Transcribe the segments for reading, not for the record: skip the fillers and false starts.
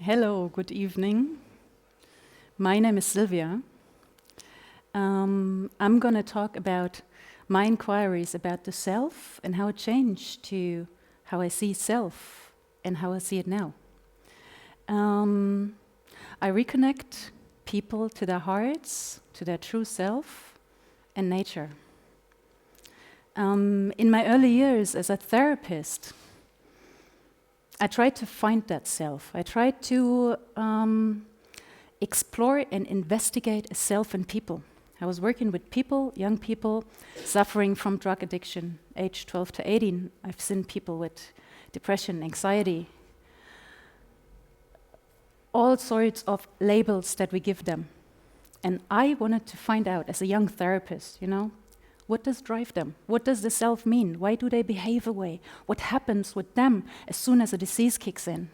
Hello, good evening. My name is Sylvia. I'm going to talk about my inquiries about the self and how it changed to how I see self and how I see it now. I reconnect people to their hearts, to their true self and nature. In my early years as a therapist, I tried to find that self. I tried to explore and investigate a self in people. I was working with people, young people, suffering from drug addiction, age 12 to 18. I've seen people with depression, anxiety, all sorts of labels that we give them. And I wanted to find out, as a young therapist, what does drive them? What does the self mean? Why do they behave away? What happens with them as soon as a disease kicks in?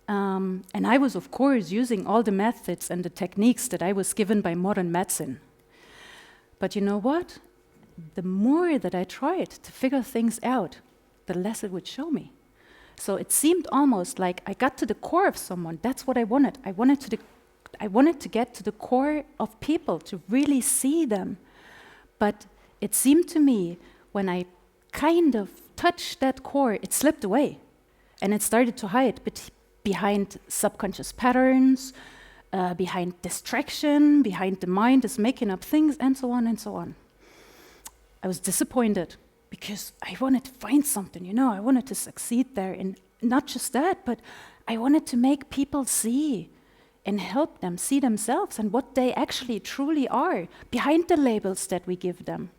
And I was, of course, using all the methods and the techniques that I was given by modern medicine. But you know what? The more that I tried to figure things out, the less it would show me. So it seemed almost like I got to the core of someone. That's what I wanted. I wanted to get to the core of people, to really see them. But it seemed to me, when I kind of touched that core, it slipped away. And it started to hide behind subconscious patterns, behind distraction, behind the mind is making up things, and so on and so on. I was disappointed because I wanted to find something, I wanted to succeed there. And not just that, but I wanted to make people see and help them see themselves and what they actually truly are behind the labels that we give them.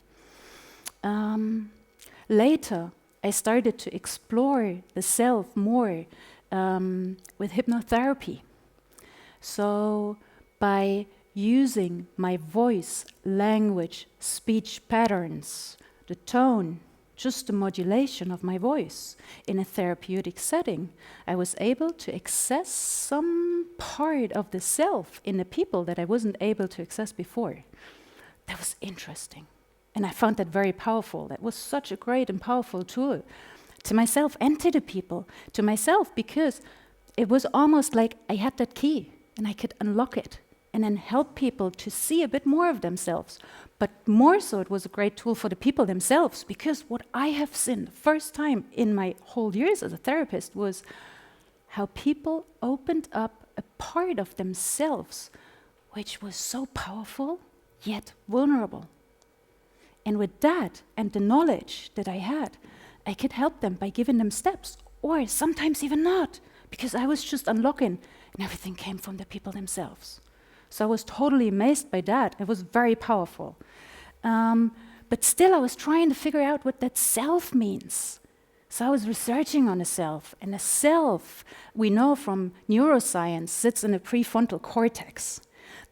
Later, I started to explore the self more with hypnotherapy. So by using my voice, language, speech patterns, the tone, just the modulation of my voice in a therapeutic setting, I was able to access some part of the self in the people that I wasn't able to access before. That was interesting. And I found that very powerful. That was such a great and powerful tool to myself and to the people. To myself, because it was almost like I had that key and I could unlock it and then help people to see a bit more of themselves. But more so, it was a great tool for the people themselves, because what I have seen the first time in my whole years as a therapist was how people opened up a part of themselves which was so powerful, yet vulnerable. And with that and the knowledge that I had, I could help them by giving them steps, or sometimes even not, because I was just unlocking and everything came from the people themselves. So I was totally amazed by that. It was very powerful. But still, I was trying to figure out what that self means. So I was researching on the self. And the self, we know from neuroscience, sits in the prefrontal cortex.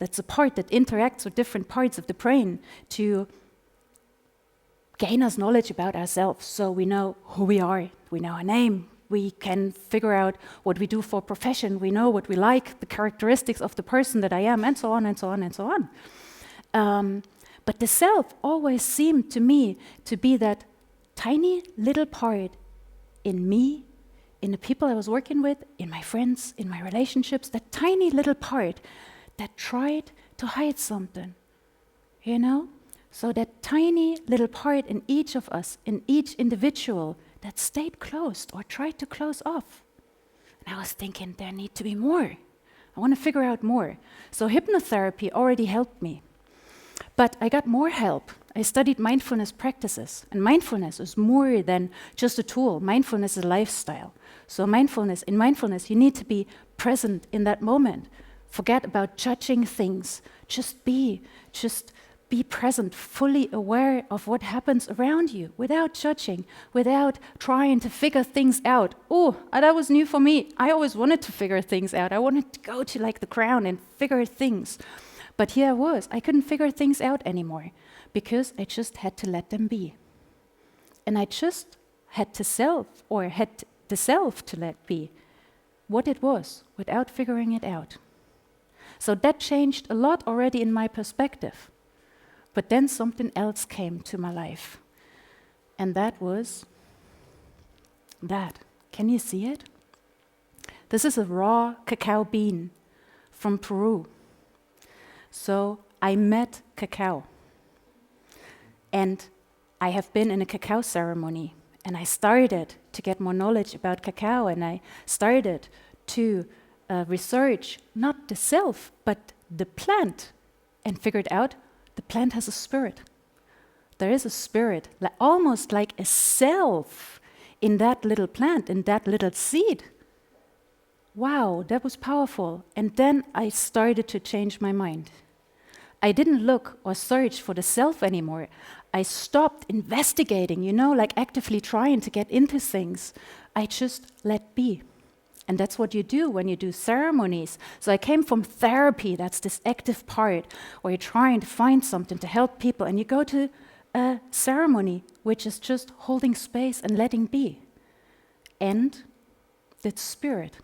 That's a part that interacts with different parts of the brain to gain us knowledge about ourselves. So we know who we are. We know our name. We can figure out what we do for profession. We know what we like, the characteristics of the person that I am, and so on, and so on, and so on. But the self always seemed to me to be that tiny little part in me, in the people I was working with, in my friends, in my relationships, that tiny little part that tried to hide something, So that tiny little part in each of us, in each individual, that stayed closed or tried to close off. And I was thinking, there need to be more. I want to figure out more. So hypnotherapy already helped me. But I got more help. I studied mindfulness practices. And mindfulness is more than just a tool. Mindfulness is a lifestyle. So in mindfulness, you need to be present in that moment. Forget about judging things. Just be present, fully aware of what happens around you, without judging, without trying to figure things out. Oh, that was new for me. I always wanted to figure things out. I wanted to go to the ground and figure things. But here I couldn't figure things out anymore because I just had to let them be. And I just had the self to let be what it was without figuring it out. So that changed a lot already in my perspective. But then something else came to my life. And that was that. Can you see it? This is a raw cacao bean from Peru. So I met cacao. And I have been in a cacao ceremony. And I started to get more knowledge about cacao. And I started to research not the self, but the plant. And figured out the plant has a spirit. There is a spirit, almost like a self in that little plant, in that little seed. Wow, that was powerful. And then I started to change my mind. I didn't look or search for the self anymore. I stopped investigating, like actively trying to get into things. I just let be. And that's what you do when you do ceremonies. So I came from therapy, that's this active part, where you're trying to find something to help people, and you go to a ceremony, which is just holding space and letting be. And it's spirit.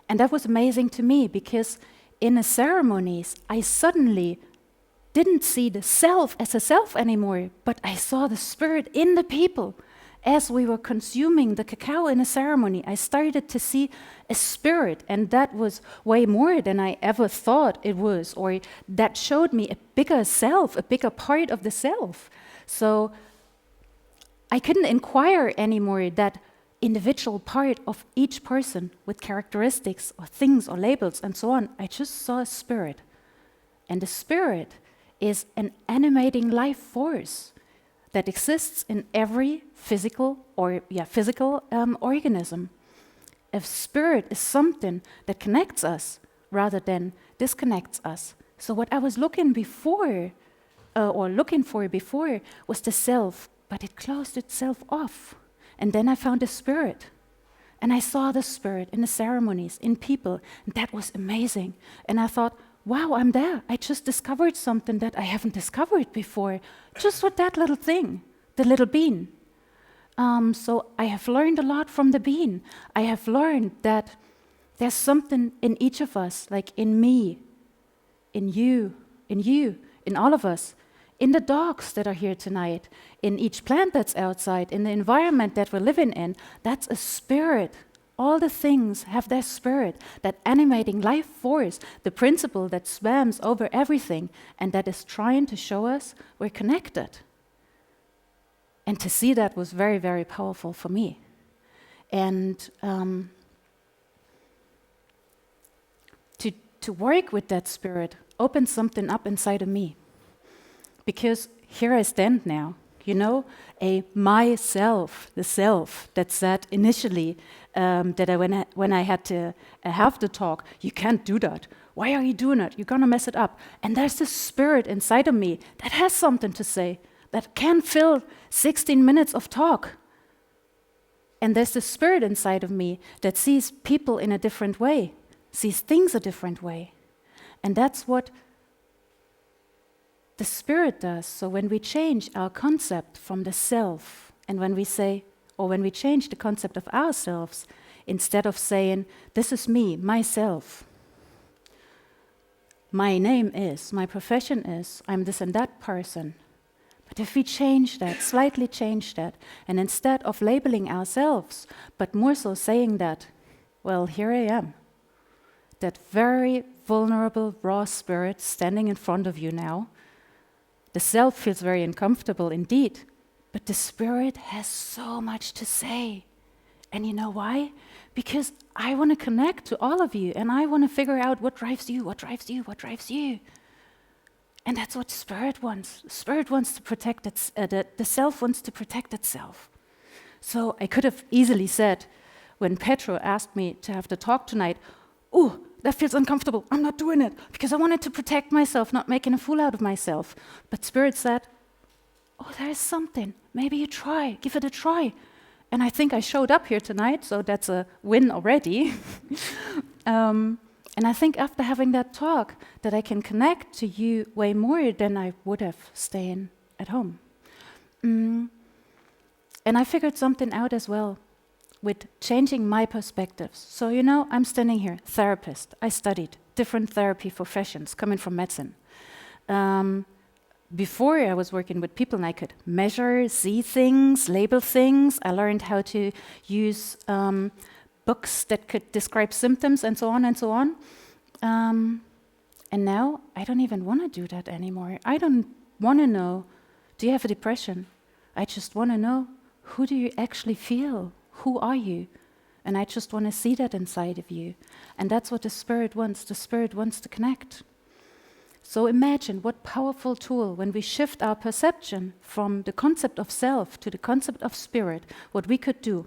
And that was amazing to me, because in the ceremonies, I suddenly didn't see the self as a self anymore, but I saw the spirit in the people. As we were consuming the cacao in a ceremony, I started to see a spirit, and that was way more than I ever thought it was, or that showed me a bigger self, a bigger part of the self. So I couldn't inquire anymore that individual part of each person with characteristics or things or labels and so on. I just saw a spirit. And the spirit is an animating life force that exists in every physical organism. A spirit is something that connects us rather than disconnects us. So what I was looking for before was the self, but it closed itself off. And then I found the spirit. And I saw the spirit in the ceremonies, in people. And that was amazing. And I thought, wow, I'm there. I just discovered something that I haven't discovered before, just with that little thing, the little bean. So I have learned a lot from the bean. I have learned that there's something in each of us, like in me, in you, in all of us, in the dogs that are here tonight, in each plant that's outside, in the environment that we're living in. That's a spirit. All the things have their spirit, that animating life force, the principle that swams over everything, and that is trying to show us we're connected. And to see that was very, very powerful for me. And to work with that spirit opened something up inside of me. Because here I stand now, a myself, the self that said initially that when I had to have the talk, you can't do that. Why are you doing it? You're gonna mess it up. And there's this spirit inside of me that has something to say, that can fill 16 minutes of talk. And there's this spirit inside of me that sees people in a different way, sees things a different way. And that's what the spirit does. So when we change our concept from the self, and when we change the concept of ourselves, instead of saying, this is me, myself, my name is, my profession is, I'm this and that person. But if we change that, slightly change that, and instead of labeling ourselves, but more so saying that, well, here I am, that very vulnerable, raw spirit standing in front of you now. The self feels very uncomfortable indeed, but the spirit has so much to say. And you know why? Because I want to connect to all of you, and I want to figure out what drives you, what drives you, what drives you. And that's what spirit wants. Spirit wants to protect the self wants to protect itself. So I could have easily said, when Petro asked me to have the talk tonight, "Ooh, that feels uncomfortable. I'm not doing it because I wanted to protect myself, not making a fool out of myself." But Spirit said, "Oh, there is something. Maybe you try. Give it a try." And I think I showed up here tonight, so that's a win already. And I think after having that talk, that I can connect to you way more than I would have staying at home. And I figured something out as well with changing my perspectives. So, I'm standing here, therapist. I studied different therapy professions coming from medicine. Before I was working with people and I could measure, see things, label things. I learned how to use books that could describe symptoms and so on and so on. And now I don't even want to do that anymore. I don't want to know, do you have a depression? I just want to know, who do you actually feel? Who are you? And I just want to see that inside of you. And that's what the Spirit wants. The Spirit wants to connect. So imagine what powerful tool when we shift our perception from the concept of self to the concept of spirit, what we could do.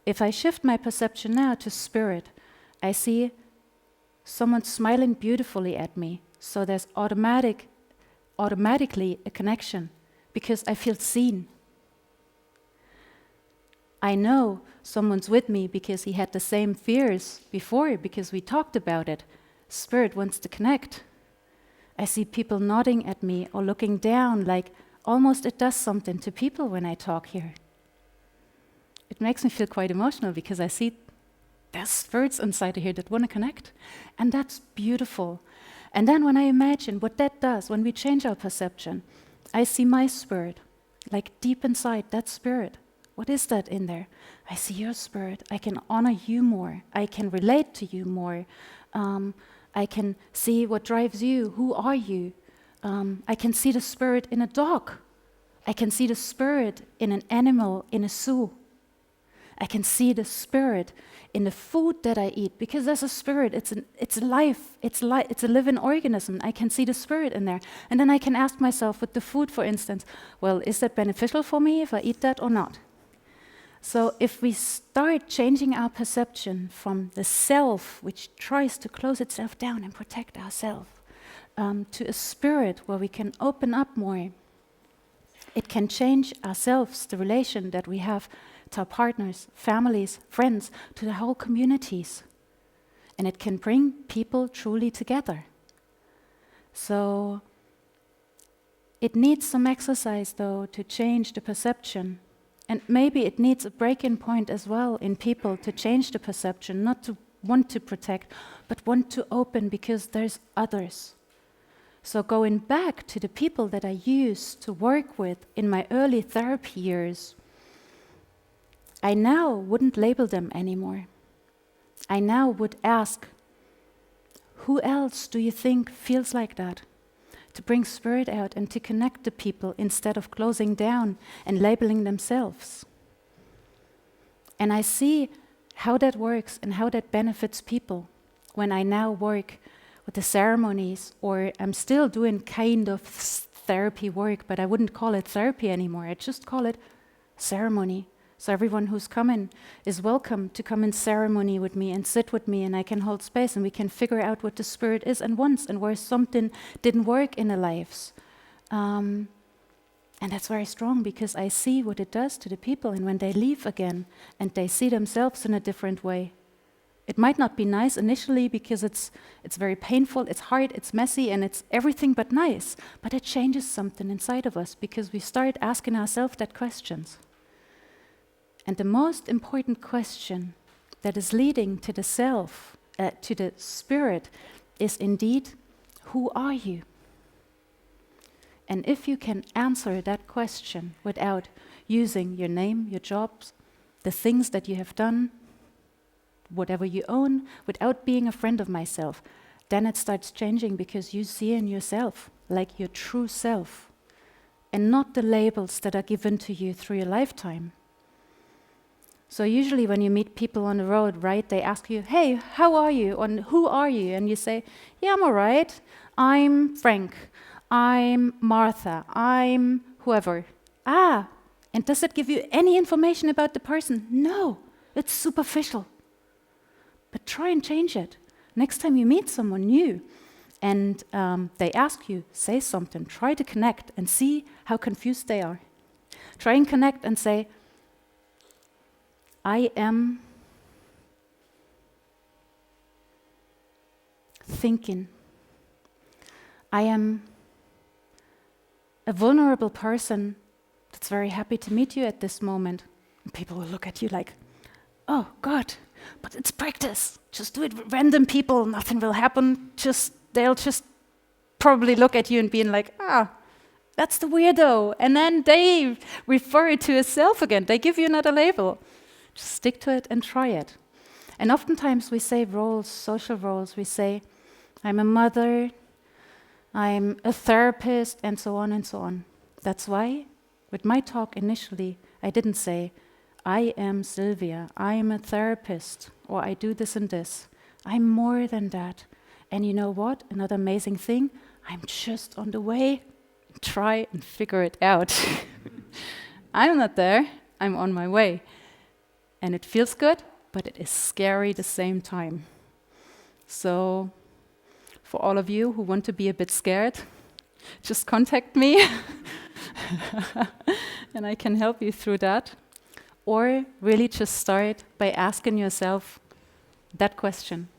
If I shift my perception now to spirit, I see someone smiling beautifully at me. So there's automatically a connection because I feel seen. I know someone's with me because he had the same fears before, because we talked about it. Spirit wants to connect. I see people nodding at me or looking down, like almost it does something to people when I talk here. It makes me feel quite emotional because I see there's spirits inside of here that want to connect. And that's beautiful. And then when I imagine what that does, when we change our perception, I see my spirit, like deep inside that spirit. What is that in there? I see your spirit. I can honor you more. I can relate to you more. I can see what drives you. Who are you? I can see the spirit in a dog. I can see the spirit in an animal in a zoo. I can see the spirit in the food that I eat, because there's a spirit. It's life. It's a living organism. I can see the spirit in there. And then I can ask myself with the food, for instance, well, is that beneficial for me if I eat that or not? So if we start changing our perception from the self, which tries to close itself down and protect ourselves, to a spirit where we can open up more, it can change ourselves, the relation that we have to our partners, families, friends, to the whole communities. And it can bring people truly together. So it needs some exercise, though, to change the perception. And maybe it needs a break-in point as well in people to change the perception, not to want to protect, but want to open because there's others. So going back to the people that I used to work with in my early therapy years, I now wouldn't label them anymore. I now would ask, who else do you think feels like that? To bring spirit out and to connect the people instead of closing down and labeling themselves. And I see how that works and how that benefits people when I now work with the ceremonies, or I'm still doing kind of therapy work, but I wouldn't call it therapy anymore. I just call it ceremony. So everyone who's coming is welcome to come in ceremony with me and sit with me, and I can hold space and we can figure out what the spirit is and wants and where something didn't work in their lives. And that's very strong because I see what it does to the people, and when they leave again and they see themselves in a different way. It might not be nice initially because it's very painful, it's hard, it's messy, and it's everything but nice. But it changes something inside of us because we start asking ourselves that questions. And the most important question that is leading to the self, to the spirit, is indeed, who are you? And if you can answer that question without using your name, your jobs, the things that you have done, whatever you own, without being a friend of myself, then it starts changing because you see in yourself, like your true self, and not the labels that are given to you through your lifetime. So usually when you meet people on the road, right, they ask you, hey, how are you? And who are you? And you say, yeah, I'm all right. I'm Frank. I'm Martha. I'm whoever. And does it give you any information about the person? No, it's superficial. But try and change it. Next time you meet someone new and they ask you, say something, try to connect and see how confused they are. Try and connect and say, I am thinking. I am a vulnerable person that's very happy to meet you at this moment. And people will look at you like, oh God, but it's practice. Just do it with random people, nothing will happen. They'll just probably look at you and be like, that's the weirdo. And then they refer it to a self again. They give you another label. Just stick to it and try it. And oftentimes we say roles, social roles, we say, I'm a mother, I'm a therapist, and so on and so on. That's why, with my talk initially, I didn't say, I am Sylvia, I am a therapist, or I do this and this. I'm more than that. And you know what? Another amazing thing, I'm just on the way. Try and figure it out. I'm not there, I'm on my way. And it feels good, but it is scary at the same time. So, for all of you who want to be a bit scared, just contact me and I can help you through that. Or really just start by asking yourself that question.